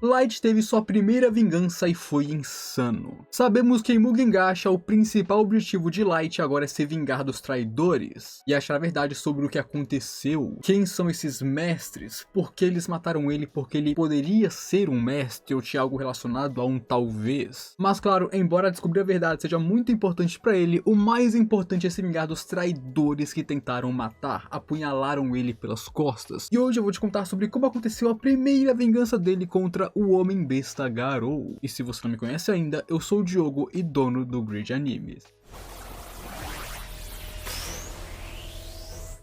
Light teve sua primeira vingança e foi insano. Sabemos que em Mugen Gacha o principal objetivo de Light agora é se vingar dos traidores e achar a verdade sobre o que aconteceu. Quem são esses mestres? Por que eles mataram ele? Porque ele poderia ser um mestre ou tinha algo relacionado a um talvez. Mas claro, embora descobrir a verdade seja muito importante para ele, o mais importante é se vingar dos traidores que tentaram matar, apunhalaram ele pelas costas. E hoje eu vou te contar sobre como aconteceu a primeira vingança dele contra o Homem-Besta Garou. E se você não me conhece ainda, eu sou o Diogo e dono do Grid Animes.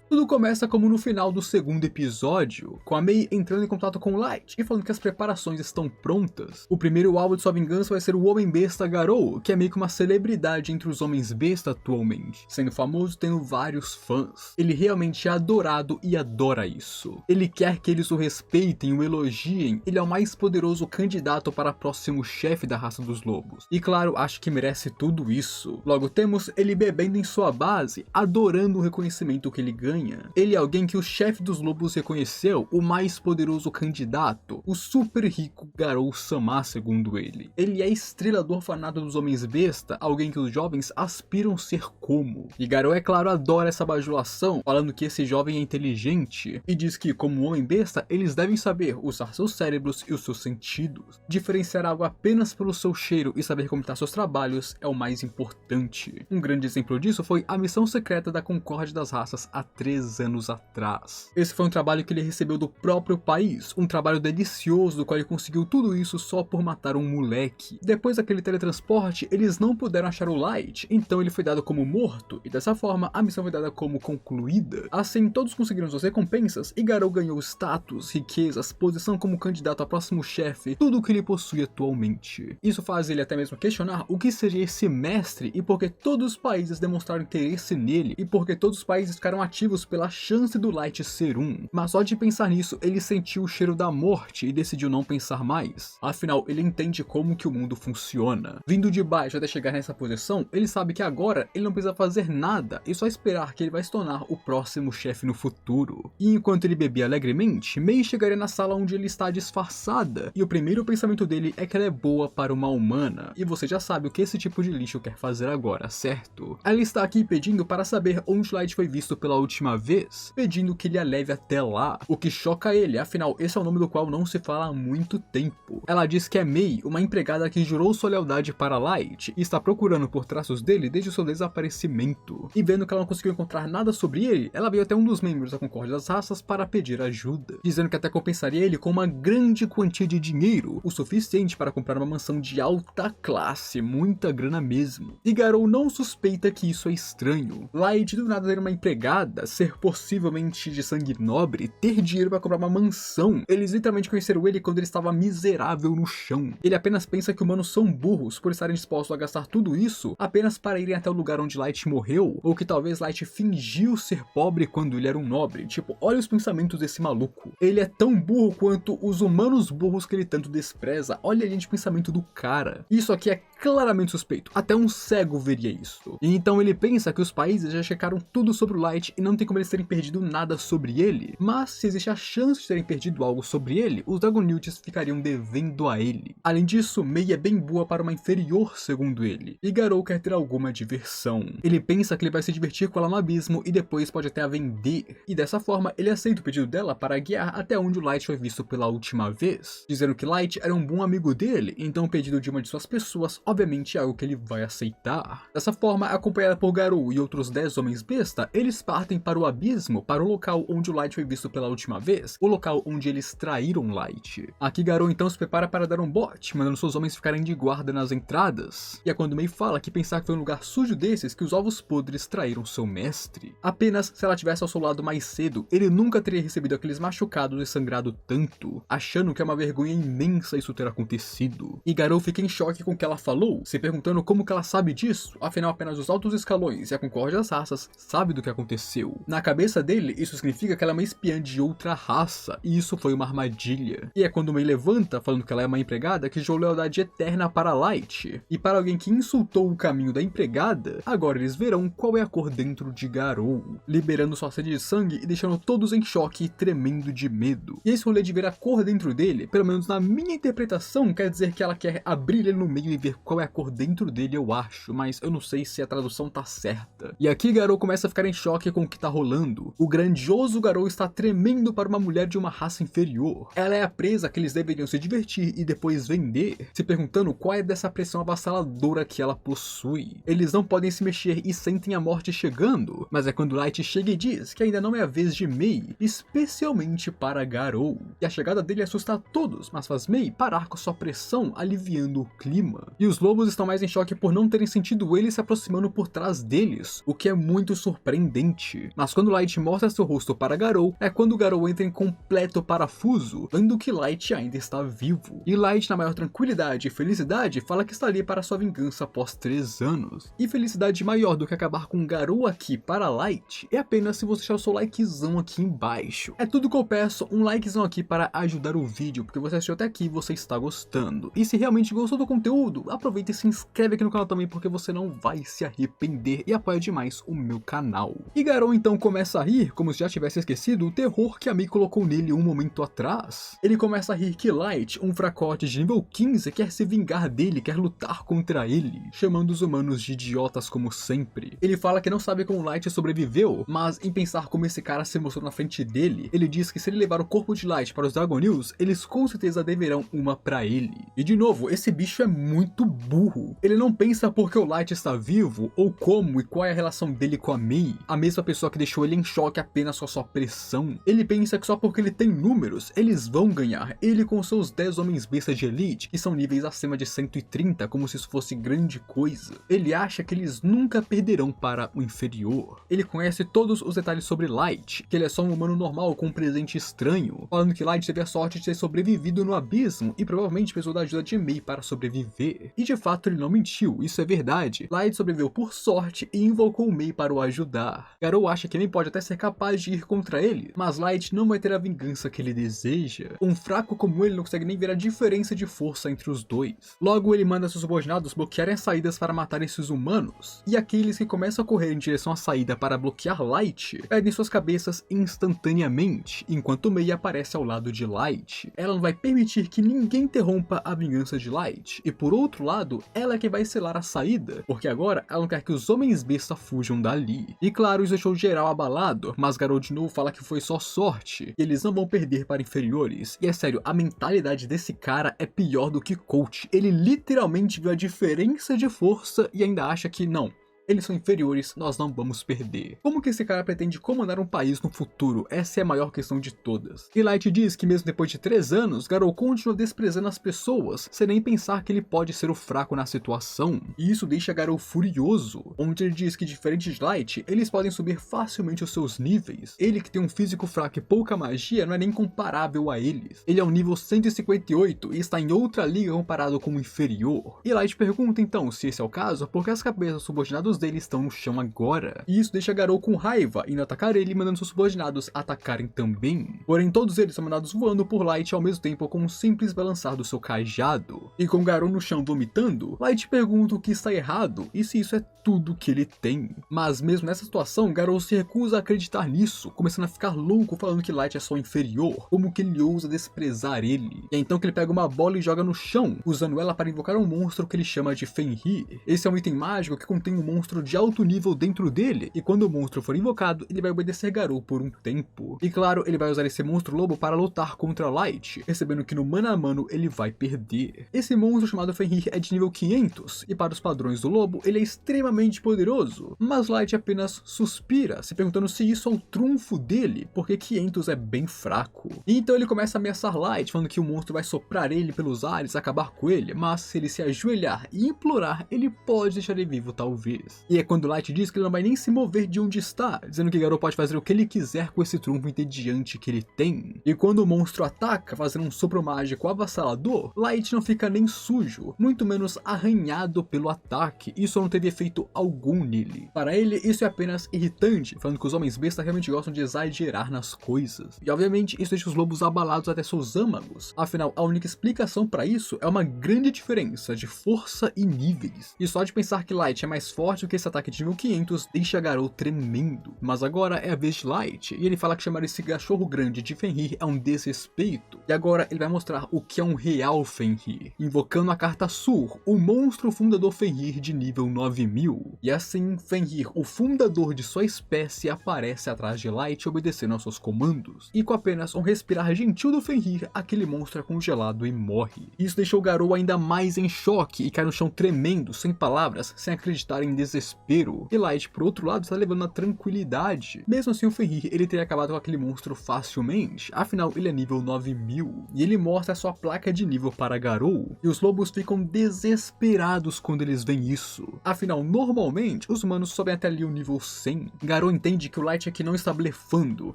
Tudo começa como no final do segundo episódio, com a Mei entrando em contato com Light e falando que as preparações estão prontas. O primeiro alvo de sua vingança vai ser o Homem-Besta Garou, que é meio que uma celebridade entre os Homens-Besta atualmente, sendo famoso e tendo vários fãs. Ele realmente é adorado e adora isso. Ele quer que eles o respeitem, o elogiem, ele é o mais poderoso candidato para próximo chefe da raça dos lobos. E claro, acho que merece tudo isso. Logo temos ele bebendo em sua base, adorando o reconhecimento que ele ganha. Ele é alguém que o chefe dos lobos reconheceu, o mais poderoso candidato, o super rico Garou-sama, segundo ele. Ele é a estrela do orfanato dos homens besta, alguém que os jovens aspiram ser como. E Garou, é claro, adora essa bajulação, falando que esse jovem é inteligente, e diz que, como homem besta, eles devem saber usar seus cérebros e os seus sentidos. Diferenciar algo apenas pelo seu cheiro e saber completar seus trabalhos é o mais importante. Um grande exemplo disso foi a missão secreta da Concórdia das Raças há 3 anos atrás. Esse foi um trabalho que ele recebeu do próprio país, um trabalho delicioso do qual ele conseguiu tudo isso só por matar um moleque. Depois daquele teletransporte, eles não puderam achar o Light, então ele foi dado como morto, e dessa forma a missão foi dada como concluída. Assim, todos conseguiram suas recompensas e Garou ganhou status, riquezas, posição como candidato a próximo chefe, tudo o que ele possui atualmente. Isso faz ele até mesmo questionar o que seria esse mestre e por que todos os países demonstraram interesse nele e por que todos os países ficaram ativos pela chance do Light ser um. Mas só de pensar nisso, ele sentiu o cheiro da morte e decidiu não pensar mais. Afinal, ele entende como que o mundo funciona. Vindo de baixo até chegar nessa posição, ele sabe que agora ele não precisa fazer nada e só esperar que ele vai se tornar o próximo chefe no futuro. E enquanto ele bebia alegremente, Mei chegaria na sala onde ele está disfarçada, e o primeiro pensamento dele é que ela é boa para uma humana. E você já sabe o que esse tipo de lixo quer fazer agora, certo? Ela está aqui pedindo para saber onde Light foi visto pela última vez, pedindo que ele a leve até lá, o que choca ele, afinal esse é o nome do qual não se fala há muito tempo. Ela diz que é Mei, uma empregada que jurou sua lealdade para Light e está procurando por traços dele desde o seu desaparecimento. E vendo que ela não conseguiu encontrar nada sobre ele, ela veio até um dos membros da Concórdia das Raças para pedir ajuda, dizendo que até compensaria ele com uma grande quantia de dinheiro, o suficiente para comprar uma mansão de alta classe, muita grana mesmo. E Garou não suspeita que isso é estranho. Light do nada ter uma empregada, ser possivelmente de sangue nobre, ter dinheiro para comprar uma mansão. Eles literalmente conheceram ele quando ele estava miserável no chão. Ele apenas pensa que humanos são burros por estarem dispostos a gastar tudo isso apenas para irem até o lugar onde Light morreu, ou que talvez Light fingiu ser pobre quando ele era um nobre. Tipo, olha os pensamentos desse maluco. Ele é tão burro quanto os humanos burros que ele tanto despreza. Olha a linha de pensamento do cara. Isso aqui é claramente suspeito. Até um cego veria isso. E então ele pensa que os países já checaram tudo sobre o Light e não tem como eles terem perdido nada sobre ele. Mas se existe a chance de terem perdido algo sobre ele, os Dragonewts ficariam devendo a ele. Além disso, Mei é bem boa para uma inferior, segundo ele. E Garou quer ter alguma diversão. Ele pensa que ele vai se divertir com ela no abismo e depois pode até a vender. E dessa forma, ele aceita o pedido dela para guiar até onde o Light foi visto pela última vez, dizendo que Light era um bom amigo dele, então o pedido de uma de suas pessoas obviamente é algo que ele vai aceitar. Dessa forma, acompanhada por Garou e outros 10 homens besta, eles partem para o abismo, para o local onde o Light foi visto pela última vez, o local onde eles traíram Light. Aqui Garou então se prepara para dar um bote, mandando seus homens ficarem de guarda nas entradas. E é quando Mei fala que pensar que foi um lugar sujo desses que os ovos podres traíram seu mestre. Apenas se ela tivesse ao seu lado mais cedo, ele nunca teria recebido aqueles machucados e sangrado tanto, achando que é uma vergonha imensa isso ter acontecido. E Garou fica em choque com o que ela falou, se perguntando como que ela sabe disso, afinal apenas os altos escalões e a Concórdia das Raças sabe do que aconteceu. Na cabeça dele, isso significa que ela é uma espiã de outra raça, e isso foi uma armadilha. E é quando Mei levanta, falando que ela é uma empregada, que jurou lealdade eterna para Light. E para alguém que insultou o caminho da empregada, agora eles verão qual é a cor dentro de Garou, liberando sua sede de sangue e deixando todos em choque e tremendo de medo. E esse rolê de ver a cor dentro dele, pelo menos na minha interpretação, quer dizer que ela quer abrir ele no meio e ver qual é a cor dentro dele, eu acho, mas eu não sei se a tradução tá certa. E aqui Garou começa a ficar em choque com o que tá rolando. O grandioso Garou está tremendo para uma mulher de uma raça inferior. Ela é a presa que eles deveriam se divertir e depois vender, se perguntando qual é dessa pressão avassaladora que ela possui. Eles não podem se mexer e sentem a morte chegando, mas é quando Light chega e diz que ainda não é a vez de Mei, especialmente para Garou. E a chegada dele assusta a todos, mas faz Mei parar com sua pressão, aliviando o clima. E os lobos estão mais em choque por não terem sentido ele se aproximando por trás deles, o que é muito surpreendente. Mas quando Light mostra seu rosto para Garou, é quando Garou entra em completo parafuso, vendo que Light ainda está vivo. E Light, na maior tranquilidade e felicidade, fala que está ali para sua vingança após 3 anos. E felicidade maior do que acabar com Garou aqui para Light é apenas se você deixar o seu likezão aqui embaixo. É tudo que eu peço, um likezão aqui para ajudar o vídeo, porque você assistiu até aqui e você está gostando. E se realmente gostou do conteúdo, aproveita e se inscreve aqui no canal também, porque você não vai se arrepender e apoia demais o meu canal. E Garou então começa a rir, como se já tivesse esquecido o terror que a Mei colocou nele um momento atrás. Ele começa a rir que Light, um fracote de nível 15, quer se vingar dele, quer lutar contra ele, chamando os humanos de idiotas como sempre. Ele fala que não sabe como Light sobreviveu, mas em pensar como esse cara se mostrou na frente dele, ele diz que se ele levar o corpo de Light para os Dragon News, eles com certeza deverão uma pra ele. E de novo, esse bicho é muito burro. Ele não pensa porque o Light está vivo, ou como e qual é a relação dele com a Mei, a mesma pessoa que deixou ele em choque apenas com a sua pressão. Ele pensa que só porque ele tem números, eles vão ganhar, ele com seus 10 homens bestas de elite, que são níveis acima de 130, como se isso fosse grande coisa. Ele acha que eles nunca perderão para o inferior. Ele conhece todos os detalhes sobre Light, que ele é só um humano normal com um presente estranho, falando que Light teve a sorte de ter sobrevivido no abismo e provavelmente precisou da ajuda de Mei para sobreviver. E de fato ele não mentiu, isso é verdade. Light sobreviveu por sorte e invocou Mei para o ajudar. Garou acha que Mei pode até ser capaz de ir contra ele, mas Light não vai ter a vingança que ele deseja. Um fraco como ele não consegue nem ver a diferença de força entre os dois. Logo ele manda seus subordinados bloquearem as saídas para matar esses humanos, e aqueles que começam a correr em direção à saída para bloquear Light perdem suas cabeças instantaneamente, enquanto Mei aparece ao lado de Light. Ela não vai permitir que ninguém interrompa a vingança de Light, e por outro lado, ela é quem vai selar a saída, porque agora ela não quer que os homens besta fujam dali. E claro, isso deixou geral abalado, mas Garou de novo fala que foi só sorte, e eles não vão perder para inferiores. E é sério, a mentalidade desse cara é pior do que coach. Ele literalmente viu a diferença de força e ainda acha que não, eles são inferiores, nós não vamos perder. Como que esse cara pretende comandar um país no futuro? Essa é a maior questão de todas. E Light diz que mesmo depois de 3 anos, Garou continua desprezando as pessoas, sem nem pensar que ele pode ser o fraco na situação. E isso deixa Garou furioso, onde ele diz que diferente de Light, eles podem subir facilmente os seus níveis. Ele que tem um físico fraco e pouca magia não é nem comparável a eles. Ele é um nível 158 e está em outra liga comparado com o inferior. E Light pergunta então se esse é o caso, porque as cabeças subordinadas deles estão no chão agora. E isso deixa Garou com raiva, indo atacar ele, mandando seus subordinados atacarem também. Porém, todos eles são mandados voando por Light ao mesmo tempo com um simples balançar do seu cajado. E com Garou no chão vomitando, Light pergunta o que está errado e se isso é tudo que ele tem. Mas mesmo nessa situação, Garou se recusa a acreditar nisso, começando a ficar louco falando que Light é só inferior, como que ele ousa desprezar ele. E é então que ele pega uma bola e joga no chão, usando ela para invocar um monstro que ele chama de Fenrir. Esse é um item mágico que contém um monstro de alto nível dentro dele, e quando o monstro for invocado, ele vai obedecer Garou por um tempo. E claro, ele vai usar esse monstro lobo para lutar contra Light, percebendo que no mano a mano ele vai perder. Esse monstro chamado Fenrir é de nível 500, e para os padrões do lobo, ele é extremamente poderoso, mas Light apenas suspira, se perguntando se isso é o trunfo dele, porque 500 é bem fraco. E então ele começa a ameaçar Light, falando que o monstro vai soprar ele pelos ares, acabar com ele, mas se ele se ajoelhar e implorar, ele pode deixar ele vivo talvez. deles. E é quando Light diz que ele não vai nem se mover de onde está, dizendo que Garou pode fazer o que ele quiser com esse trunfo entediante que ele tem. E quando o monstro ataca, fazendo um sopro mágico avassalador, Light não fica nem sujo, muito menos arranhado pelo ataque, e isso não teve efeito algum nele. Para ele, isso é apenas irritante, falando que os homens besta realmente gostam de exagerar nas coisas. E obviamente isso deixa os lobos abalados até seus âmagos, afinal a única explicação para isso é uma grande diferença de força e níveis. E só de pensar que Light é mais forte do que esse ataque de nível 500 deixa Garou tremendo. Mas agora é a vez de Light, e ele fala que chamar esse cachorro grande de Fenrir é um desrespeito. E agora ele vai mostrar o que é um real Fenrir, invocando a carta Sur, o monstro fundador Fenrir de nível 9000. E assim, Fenrir, o fundador de sua espécie, aparece atrás de Light obedecendo aos seus comandos. E com apenas um respirar gentil do Fenrir, aquele monstro é congelado e morre. Isso deixou Garou ainda mais em choque e cai no chão tremendo, sem palavras, sem acreditar em desespero. E Light, por outro lado, está levando na tranquilidade. Mesmo assim, o Fenrir, ele teria acabado com aquele monstro facilmente, afinal ele é nível 9000. E ele mostra sua placa de nível para Garou, e os lobos ficam desesperados quando eles veem isso. Afinal, normalmente, os humanos sobem até ali o nível 100. Garou entende que o Light aqui não está blefando,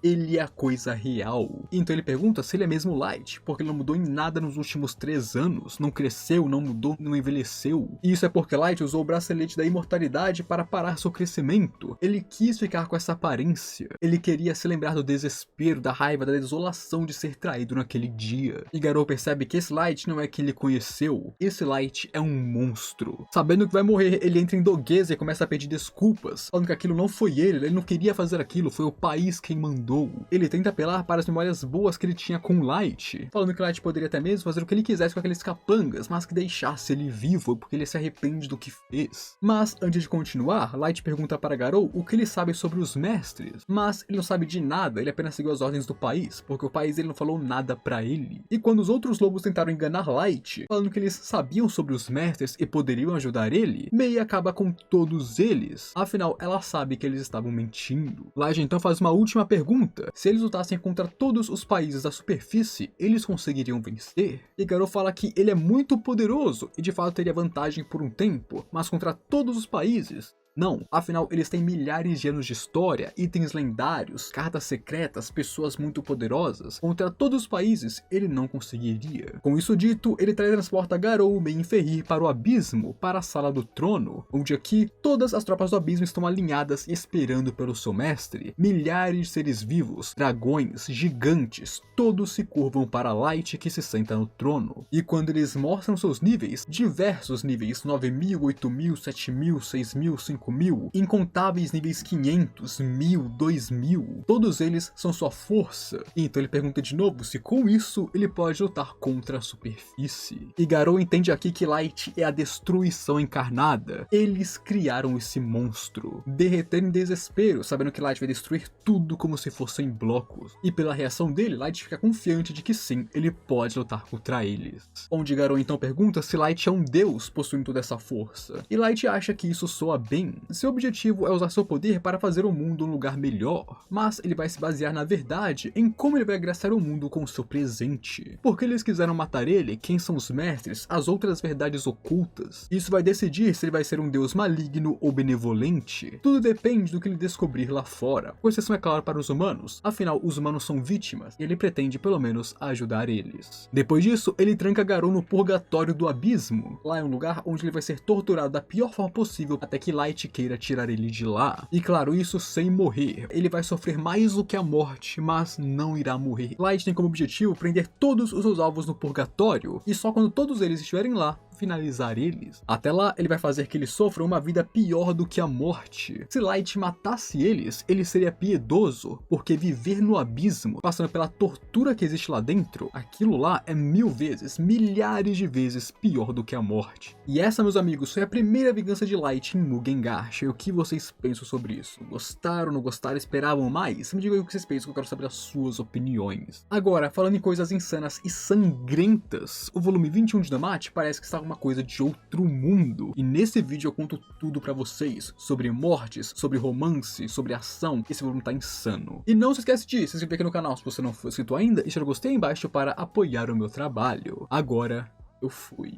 ele é a coisa real. Então ele pergunta se ele é mesmo Light, porque ele não mudou em nada nos últimos 3 anos, não cresceu, não mudou, não envelheceu. E isso é porque Light usou o bracelete da imortalidade para parar seu crescimento. Ele quis ficar com essa aparência. Ele queria se lembrar do desespero, da raiva, da desolação de ser traído naquele dia. E Garou percebe que esse Light não é quem ele conheceu. Esse Light é um monstro. Sabendo que vai morrer, ele entra em doguesa e começa a pedir desculpas, falando que aquilo não foi ele não queria fazer aquilo, foi o país quem mandou. Ele tenta apelar para as memórias boas que ele tinha com Light, falando que Light poderia até mesmo fazer o que ele quisesse com aqueles capangas, mas que deixasse ele vivo, porque ele se arrepende do que fez. Mas, antes de continuar, Light pergunta para Garou o que ele sabe sobre os mestres, mas ele não sabe de nada, ele apenas seguiu as ordens do país, porque o país ele não falou nada pra ele. E quando os outros lobos tentaram enganar Light, falando que eles sabiam sobre os mestres e poderiam ajudar ele, Mei acaba com todos eles, afinal ela sabe que eles estavam mentindo. Light então faz uma última pergunta: se eles lutassem contra todos os países da superfície, eles conseguiriam vencer? E Garou fala que ele é muito poderoso e de fato teria vantagem por um tempo, mas contra todos os países, não, afinal eles têm milhares de anos de história, itens lendários, cartas secretas, pessoas muito poderosas. Contra todos os países, ele não conseguiria. Com isso dito, ele teletransporta Garou, Mei e Fenrir para o abismo, para a sala do trono, onde aqui todas as tropas do abismo estão alinhadas esperando pelo seu mestre. Milhares de seres vivos, dragões, gigantes, todos se curvam para Light que se senta no trono. E quando eles mostram seus níveis, diversos níveis, 9000, 8000, 7000, 6000, 5000, incontáveis níveis 500, 1000, 2000, todos eles são sua força. Então ele pergunta de novo se com isso ele pode lutar contra a superfície. E Garou entende aqui que Light é a destruição encarnada. Eles criaram esse monstro, derretendo em desespero, sabendo que Light vai destruir tudo como se fossem blocos. E pela reação dele, Light fica confiante de que sim, ele pode lutar contra eles. Onde Garou então pergunta se Light é um deus possuindo toda essa força. E Light acha que isso soa bem. Seu objetivo é usar seu poder para fazer o mundo um lugar melhor, mas ele vai se basear na verdade em como ele vai agraciar o mundo com seu presente. Porque eles quiseram matar ele, quem são os mestres, as outras verdades ocultas. Isso vai decidir se ele vai ser um deus maligno ou benevolente. Tudo depende do que ele descobrir lá fora, com exceção é claro para os humanos, afinal os humanos são vítimas e ele pretende pelo menos ajudar eles. Depois disso, ele tranca Garou no purgatório do abismo. Lá é um lugar onde ele vai ser torturado da pior forma possível até que Light queira tirar ele de lá. E claro, isso sem morrer. Ele vai sofrer mais do que a morte, mas não irá morrer. Light tem como objetivo prender todos os seus alvos no purgatório, e só quando todos eles estiverem lá, finalizar eles. Até lá, ele vai fazer que eles sofram uma vida pior do que a morte. Se Light matasse eles, ele seria piedoso, porque viver no abismo, passando pela tortura que existe lá dentro, aquilo lá é 1000 vezes, milhares de vezes pior do que a morte. E essa, meus amigos, foi a primeira vingança de Light em Mugen Gacha. E o que vocês pensam sobre isso? Gostaram, não gostaram, esperavam mais? Me digam aí o que vocês pensam, que eu quero saber as suas opiniões. Agora, falando em coisas insanas e sangrentas, o volume 21 de Damate parece que está uma coisa de outro mundo. E nesse vídeo eu conto tudo pra vocês, sobre mortes, sobre romance, sobre ação. Esse volume tá insano. E não se esquece de se inscrever aqui no canal se você não for inscrito ainda, e deixar o gostei aí embaixo para apoiar o meu trabalho. Agora, eu fui.